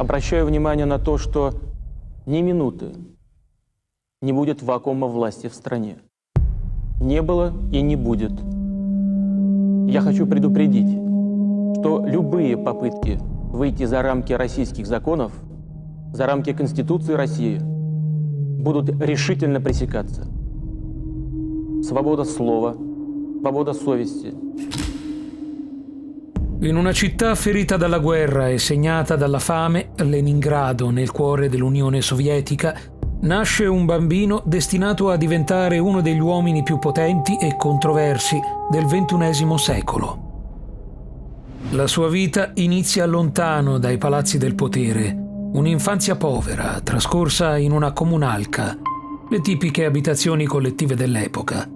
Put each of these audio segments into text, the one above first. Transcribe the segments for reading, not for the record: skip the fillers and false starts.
Обращаю внимание на то, что ни минуты не будет вакуума власти в стране. Не было и не будет. Я хочу предупредить, что любые попытки выйти за рамки российских законов, за рамки Конституции России, будут решительно пресекаться. Свобода слова, свобоda совести. In una città ferita dalla guerra e segnata dalla fame, Leningrado, nel cuore dell'Unione Sovietica, nasce un bambino destinato a diventare uno degli uomini più potenti e controversi del XXI secolo. La sua vita inizia lontano dai palazzi del potere, un'infanzia povera, trascorsa in una comunalka, le tipiche abitazioni collettive dell'epoca.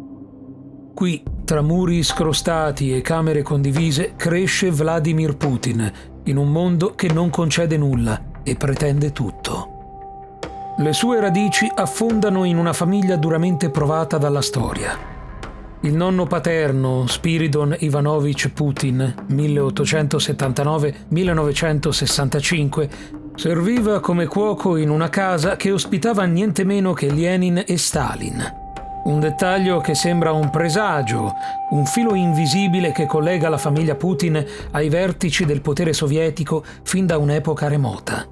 Qui, tra muri scrostati e camere condivise, cresce Vladimir Putin, in un mondo che non concede nulla e pretende tutto. Le sue radici affondano in una famiglia duramente provata dalla storia. Il nonno paterno, Spiridon Ivanovich Putin, 1879-1965, serviva come cuoco in una casa che ospitava niente meno che Lenin e Stalin. Un dettaglio che sembra un presagio, un filo invisibile che collega la famiglia Putin ai vertici del potere sovietico fin da un'epoca remota.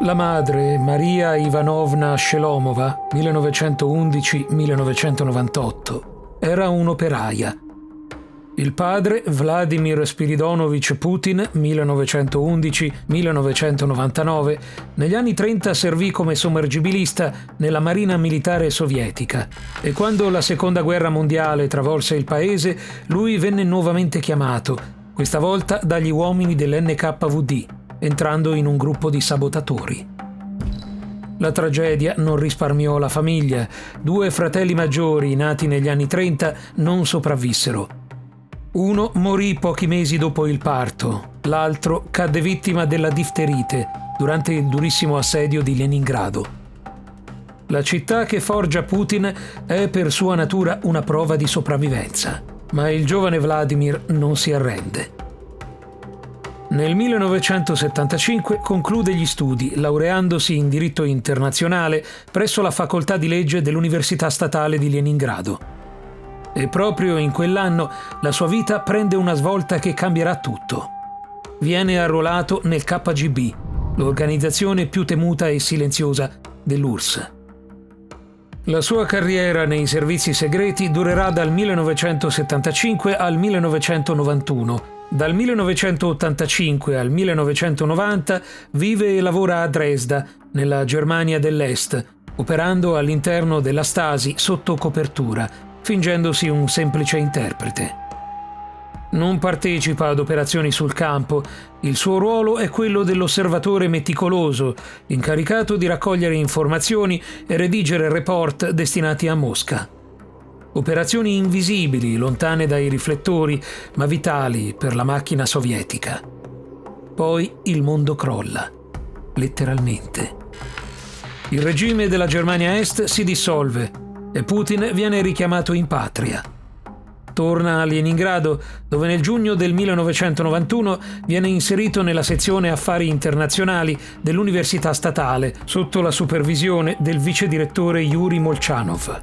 La madre, Maria Ivanovna Shelomova, 1911-1998, era un'operaia. Il padre, Vladimir Spiridonovich Putin, 1911-1999, negli anni 30 servì come sommergibilista nella Marina Militare Sovietica e quando la Seconda Guerra Mondiale travolse il paese, lui venne nuovamente chiamato, questa volta dagli uomini dell'NKVD, entrando in un gruppo di sabotatori. La tragedia non risparmiò la famiglia. 2 fratelli maggiori, nati negli anni 30, non sopravvissero. Uno morì pochi mesi dopo il parto, l'altro cadde vittima della difterite durante il durissimo assedio di Leningrado. La città che forgia Putin è per sua natura una prova di sopravvivenza, ma il giovane Vladimir non si arrende. Nel 1975 conclude gli studi, laureandosi in diritto internazionale presso la facoltà di legge dell'Università Statale di Leningrado. E proprio in quell'anno la sua vita prende una svolta che cambierà tutto. Viene arruolato nel KGB, l'organizzazione più temuta e silenziosa dell'URSS. La sua carriera nei servizi segreti durerà dal 1975 al 1991. Dal 1985 al 1990 vive e lavora a Dresda, nella Germania dell'Est, operando all'interno della Stasi sotto copertura, fingendosi un semplice interprete. Non partecipa ad operazioni sul campo, il suo ruolo è quello dell'osservatore meticoloso, incaricato di raccogliere informazioni e redigere report destinati a Mosca. Operazioni invisibili, lontane dai riflettori, ma vitali per la macchina sovietica. Poi il mondo crolla, letteralmente. Il regime della Germania Est si dissolve e Putin viene richiamato in patria. Torna a Leningrado, dove nel giugno del 1991 viene inserito nella sezione affari internazionali dell'Università Statale, sotto la supervisione del vice direttore Yuri Molchanov.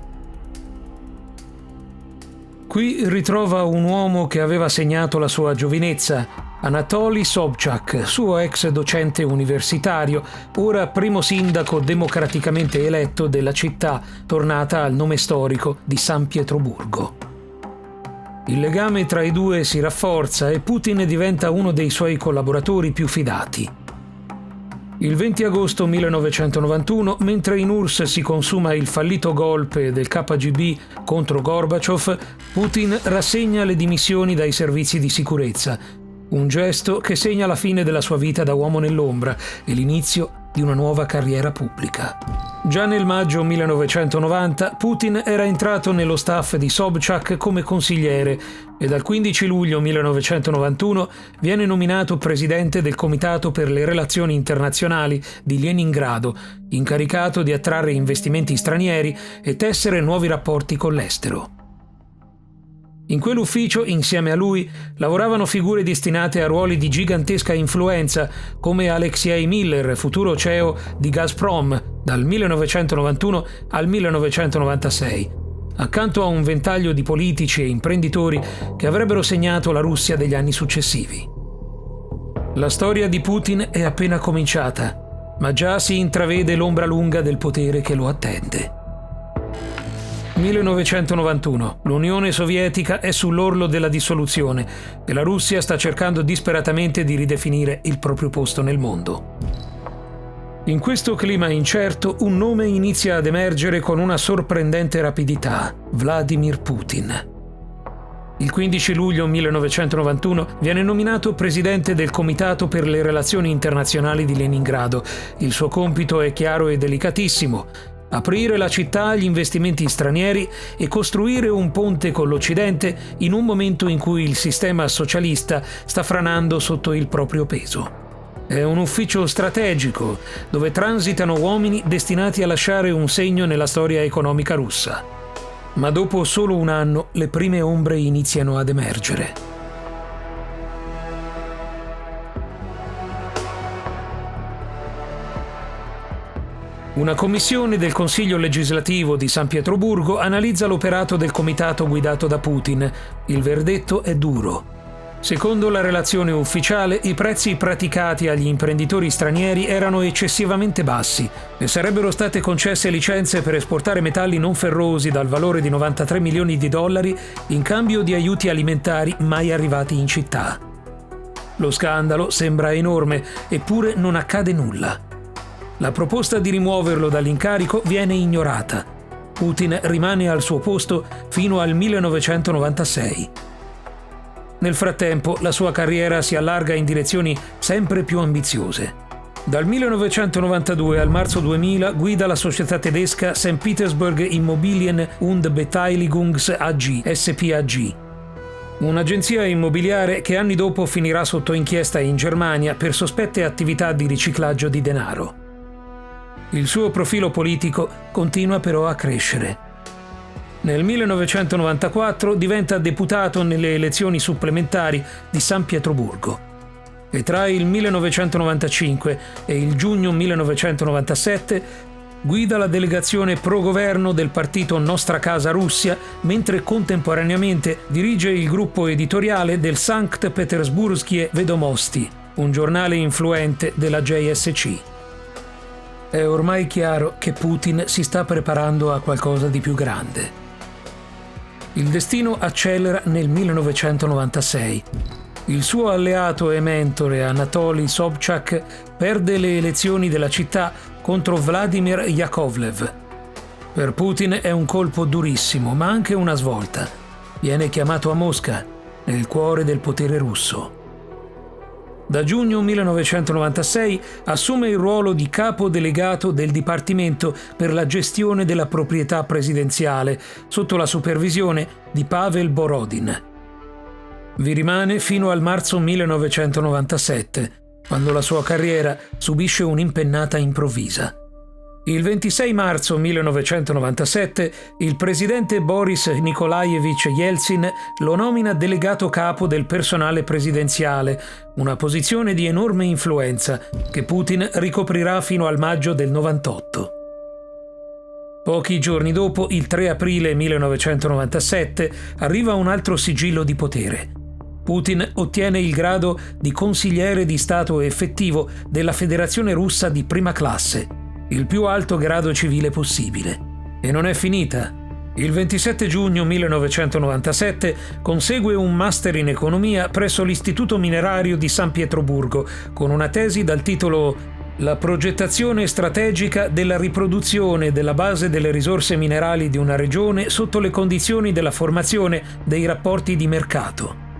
Qui ritrova un uomo che aveva segnato la sua giovinezza, Anatoly Sobchak, suo ex docente universitario, ora primo sindaco democraticamente eletto della città, tornata al nome storico di San Pietroburgo. Il legame tra i due si rafforza e Putin diventa uno dei suoi collaboratori più fidati. Il 20 agosto 1991, mentre in URSS si consuma il fallito golpe del KGB contro Gorbaciov, Putin rassegna le dimissioni dai servizi di sicurezza, un gesto che segna la fine della sua vita da uomo nell'ombra e l'inizio di una nuova carriera pubblica. Già nel maggio 1990 Putin era entrato nello staff di Sobchak come consigliere e dal 15 luglio 1991 viene nominato presidente del Comitato per le relazioni internazionali di Leningrado, incaricato di attrarre investimenti stranieri e tessere nuovi rapporti con l'estero. In quell'ufficio, insieme a lui, lavoravano figure destinate a ruoli di gigantesca influenza, come Alexei Miller, futuro CEO di Gazprom dal 1991 al 1996, accanto a un ventaglio di politici e imprenditori che avrebbero segnato la Russia degli anni successivi. La storia di Putin è appena cominciata, ma già si intravede l'ombra lunga del potere che lo attende. 1991. L'Unione Sovietica è sull'orlo della dissoluzione e la Russia sta cercando disperatamente di ridefinire il proprio posto nel mondo. In questo clima incerto, un nome inizia ad emergere con una sorprendente rapidità: Vladimir Putin. Il 15 luglio 1991 viene nominato presidente del Comitato per le Relazioni Internazionali di Leningrado. Il suo compito è chiaro e delicatissimo: aprire la città agli investimenti stranieri e costruire un ponte con l'Occidente in un momento in cui il sistema socialista sta franando sotto il proprio peso. È un ufficio strategico dove transitano uomini destinati a lasciare un segno nella storia economica russa. Ma dopo solo un anno le prime ombre iniziano ad emergere. Una commissione del Consiglio legislativo di San Pietroburgo analizza l'operato del comitato guidato da Putin. Il verdetto è duro. Secondo la relazione ufficiale, i prezzi praticati agli imprenditori stranieri erano eccessivamente bassi e sarebbero state concesse licenze per esportare metalli non ferrosi dal valore di 93 milioni di dollari in cambio di aiuti alimentari mai arrivati in città. Lo scandalo sembra enorme, eppure non accade nulla. La proposta di rimuoverlo dall'incarico viene ignorata. Putin rimane al suo posto fino al 1996. Nel frattempo, la sua carriera si allarga in direzioni sempre più ambiziose. Dal 1992 al marzo 2000 guida la società tedesca St. Petersburg Immobilien und Beteiligungs AG, SPAG, un'agenzia immobiliare che anni dopo finirà sotto inchiesta in Germania per sospette attività di riciclaggio di denaro. Il suo profilo politico continua però a crescere. Nel 1994 diventa deputato nelle elezioni supplementari di San Pietroburgo e tra il 1995 e il giugno 1997 guida la delegazione pro-governo del partito Nostra Casa Russia, mentre contemporaneamente dirige il gruppo editoriale del Sankt Petersburgskie Vedomosti, un giornale influente della JSC. È ormai chiaro che Putin si sta preparando a qualcosa di più grande. Il destino accelera nel 1996. Il suo alleato e mentore Anatoly Sobchak perde le elezioni della città contro Vladimir Yakovlev. Per Putin è un colpo durissimo, ma anche una svolta. Viene chiamato a Mosca, nel cuore del potere russo. Da giugno 1996 assume il ruolo di capo delegato del Dipartimento per la gestione della proprietà presidenziale, sotto la supervisione di Pavel Borodin. Vi rimane fino al marzo 1997, quando la sua carriera subisce un'impennata improvvisa. Il 26 marzo 1997 il presidente Boris Nikolaevich Yeltsin lo nomina delegato capo del personale presidenziale, una posizione di enorme influenza che Putin ricoprirà fino al maggio del 98. Pochi giorni dopo, il 3 aprile 1997, arriva un altro sigillo di potere. Putin ottiene il grado di consigliere di Stato effettivo della Federazione Russa di prima classe, il più alto grado civile possibile. E non è finita. Il 27 giugno 1997 consegue un master in economia presso l'Istituto Minerario di San Pietroburgo con una tesi dal titolo «La progettazione strategica della riproduzione della base delle risorse minerali di una regione sotto le condizioni della formazione dei rapporti di mercato».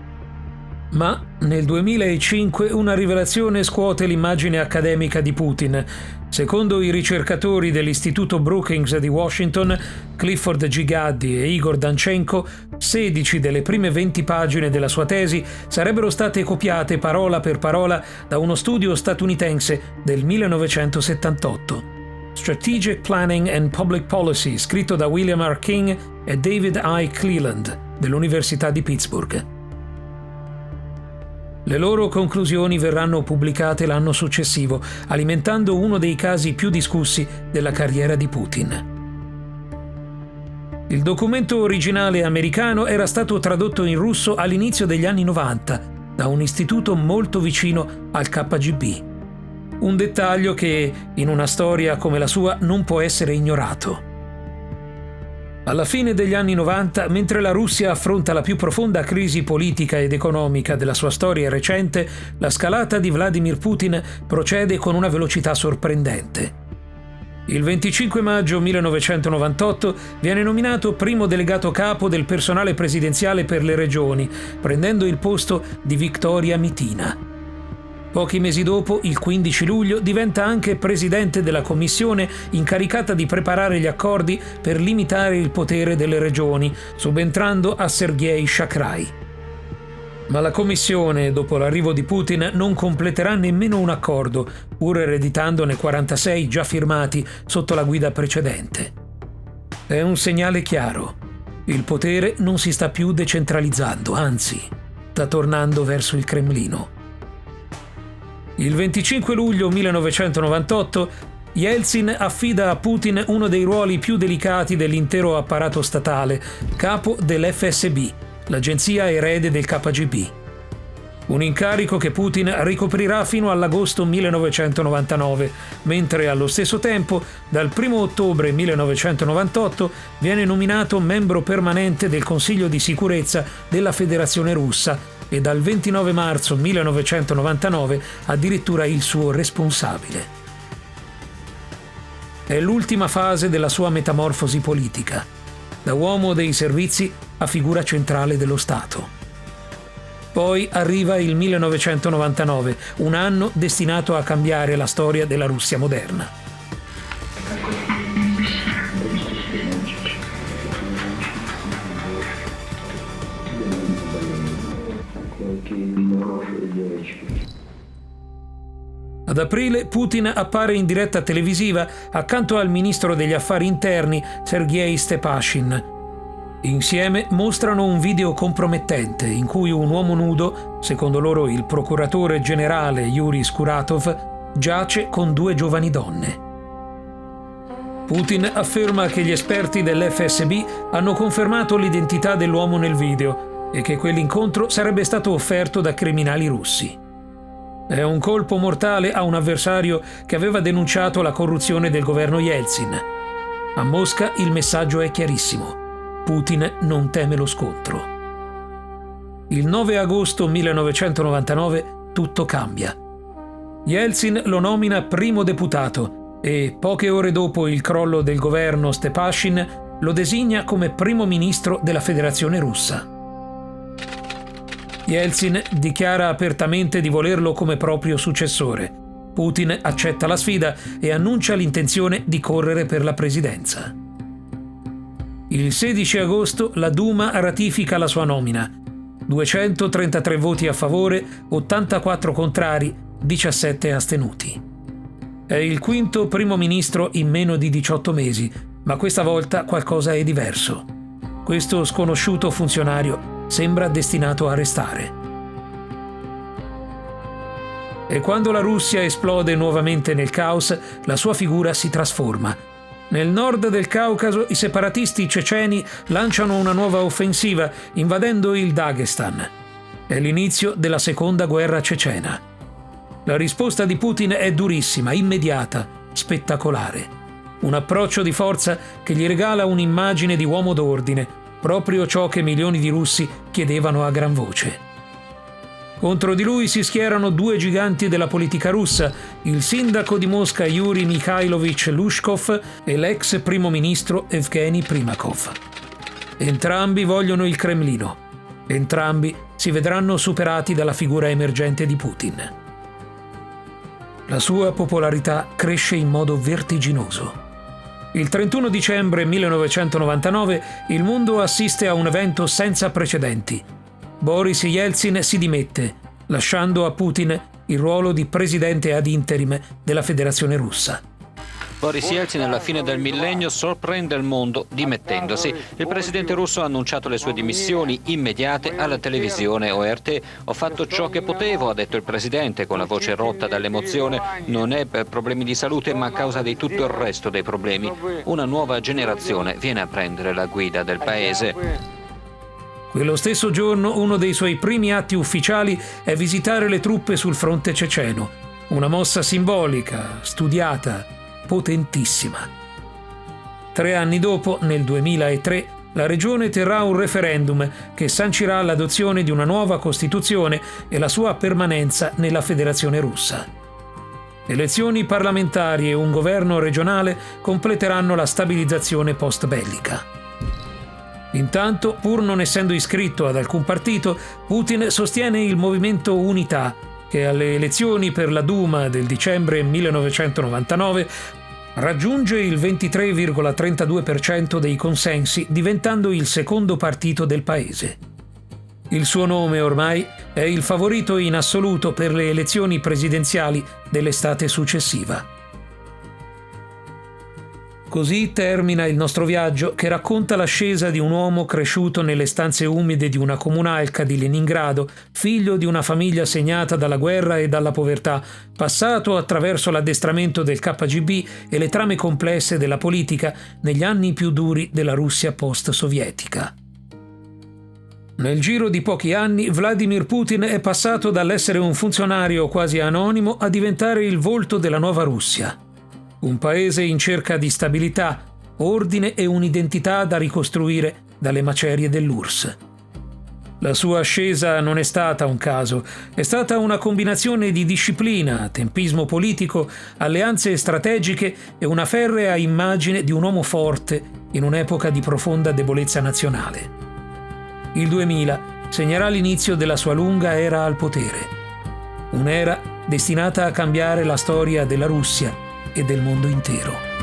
Ma nel 2005 una rivelazione scuote l'immagine accademica di Putin. Secondo i ricercatori dell'Istituto Brookings di Washington, Clifford G. Gaddy e Igor Danchenko, 16 delle prime 20 pagine della sua tesi sarebbero state copiate parola per parola da uno studio statunitense del 1978. Strategic Planning and Public Policy, scritto da William R. King e David I. Cleland. dell'Università di Pittsburgh. Le loro conclusioni verranno pubblicate l'anno successivo, alimentando uno dei casi più discussi della carriera di Putin. Il documento originale americano era stato tradotto in russo all'inizio degli anni 90 da un istituto molto vicino al KGB. Un dettaglio che, in una storia come la sua, non può essere ignorato. Alla fine degli anni 90, mentre la Russia affronta la più profonda crisi politica ed economica della sua storia recente, la scalata di Vladimir Putin procede con una velocità sorprendente. Il 25 maggio 1998 viene nominato primo delegato capo del personale presidenziale per le regioni, prendendo il posto di Victoria Mitina. Pochi mesi dopo, il 15 luglio, diventa anche presidente della commissione incaricata di preparare gli accordi per limitare il potere delle regioni, subentrando a Sergei Shakrai. Ma la commissione, dopo l'arrivo di Putin, non completerà nemmeno un accordo, pur ereditandone 46 già firmati sotto la guida precedente. È un segnale chiaro. Il potere non si sta più decentralizzando, anzi, sta tornando verso il Cremlino. Il 25 luglio 1998 Yeltsin affida a Putin uno dei ruoli più delicati dell'intero apparato statale, capo dell'FSB, l'agenzia erede del KGB. Un incarico che Putin ricoprirà fino all'agosto 1999, mentre allo stesso tempo, dal 1 ottobre 1998, viene nominato membro permanente del Consiglio di sicurezza della Federazione Russa e dal 29 marzo 1999 addirittura il suo responsabile. È l'ultima fase della sua metamorfosi politica, da uomo dei servizi a figura centrale dello Stato. Poi arriva il 1999, un anno destinato a cambiare la storia della Russia moderna. Ad aprile Putin appare in diretta televisiva accanto al ministro degli affari interni Sergei Stepashin. Insieme mostrano un video compromettente in cui un uomo nudo, secondo loro il procuratore generale Yuri Skuratov, giace con 2 giovani donne. Putin afferma che gli esperti dell'FSB hanno confermato l'identità dell'uomo nel video e che quell'incontro sarebbe stato offerto da criminali russi. È un colpo mortale a un avversario che aveva denunciato la corruzione del governo Yeltsin. A Mosca il messaggio è chiarissimo. Putin non teme lo scontro. Il 9 agosto 1999 tutto cambia. Yeltsin lo nomina primo deputato e, poche ore dopo il crollo del governo Stepashin, lo designa come primo ministro della Federazione Russa. Yeltsin dichiara apertamente di volerlo come proprio successore. Putin accetta la sfida e annuncia l'intenzione di correre per la presidenza. Il 16 agosto la Duma ratifica la sua nomina. 233 voti a favore, 84 contrari, 17 astenuti. È il quinto primo ministro in meno di 18 mesi, ma questa volta qualcosa è diverso. Questo sconosciuto funzionario sembra destinato a restare. E quando la Russia esplode nuovamente nel caos, la sua figura si trasforma. Nel nord del Caucaso i separatisti ceceni lanciano una nuova offensiva, invadendo il Dagestan. È l'inizio della seconda guerra cecena. La risposta di Putin è durissima, immediata, spettacolare. Un approccio di forza che gli regala un'immagine di uomo d'ordine, proprio ciò che milioni di russi chiedevano a gran voce. Contro di lui si schierano 2 giganti della politica russa, il sindaco di Mosca Yuri Mikhailovich Lushkov e l'ex primo ministro Evgeny Primakov. Entrambi vogliono il Cremlino. Entrambi si vedranno superati dalla figura emergente di Putin. La sua popolarità cresce in modo vertiginoso. Il 31 dicembre 1999 il mondo assiste a un evento senza precedenti. Boris Yeltsin si dimette, lasciando a Putin il ruolo di presidente ad interim della Federazione Russa. Boris Yeltsin alla fine del millennio sorprende il mondo dimettendosi. Il presidente russo ha annunciato le sue dimissioni immediate alla televisione ORT. Ho fatto ciò che potevo, ha detto il presidente con la voce rotta dall'emozione. Non è per problemi di salute ma a causa di tutto il resto dei problemi. Una nuova generazione viene a prendere la guida del paese. Quello stesso giorno uno dei suoi primi atti ufficiali è visitare le truppe sul fronte ceceno. Una mossa simbolica, studiata, potentissima. 3 anni dopo, nel 2003, la regione terrà un referendum che sancirà l'adozione di una nuova Costituzione e la sua permanenza nella Federazione russa. Elezioni parlamentari e un governo regionale completeranno la stabilizzazione post-bellica. Intanto, pur non essendo iscritto ad alcun partito, Putin sostiene il movimento Unità, che alle elezioni per la Duma del dicembre 1999 raggiunge il 23,32% dei consensi, diventando il secondo partito del paese. Il suo nome ormai è il favorito in assoluto per le elezioni presidenziali dell'estate successiva. Così termina il nostro viaggio che racconta l'ascesa di un uomo cresciuto nelle stanze umide di una comunalca di Leningrado, figlio di una famiglia segnata dalla guerra e dalla povertà, passato attraverso l'addestramento del KGB e le trame complesse della politica negli anni più duri della Russia post-sovietica. Nel giro di pochi anni Vladimir Putin è passato dall'essere un funzionario quasi anonimo a diventare il volto della nuova Russia. Un paese in cerca di stabilità, ordine e un'identità da ricostruire dalle macerie dell'URSS. La sua ascesa non è stata un caso, è stata una combinazione di disciplina, tempismo politico, alleanze strategiche e una ferrea immagine di un uomo forte in un'epoca di profonda debolezza nazionale. Il 2000 segnerà l'inizio della sua lunga era al potere. Un'era destinata a cambiare la storia della Russia e del mondo intero.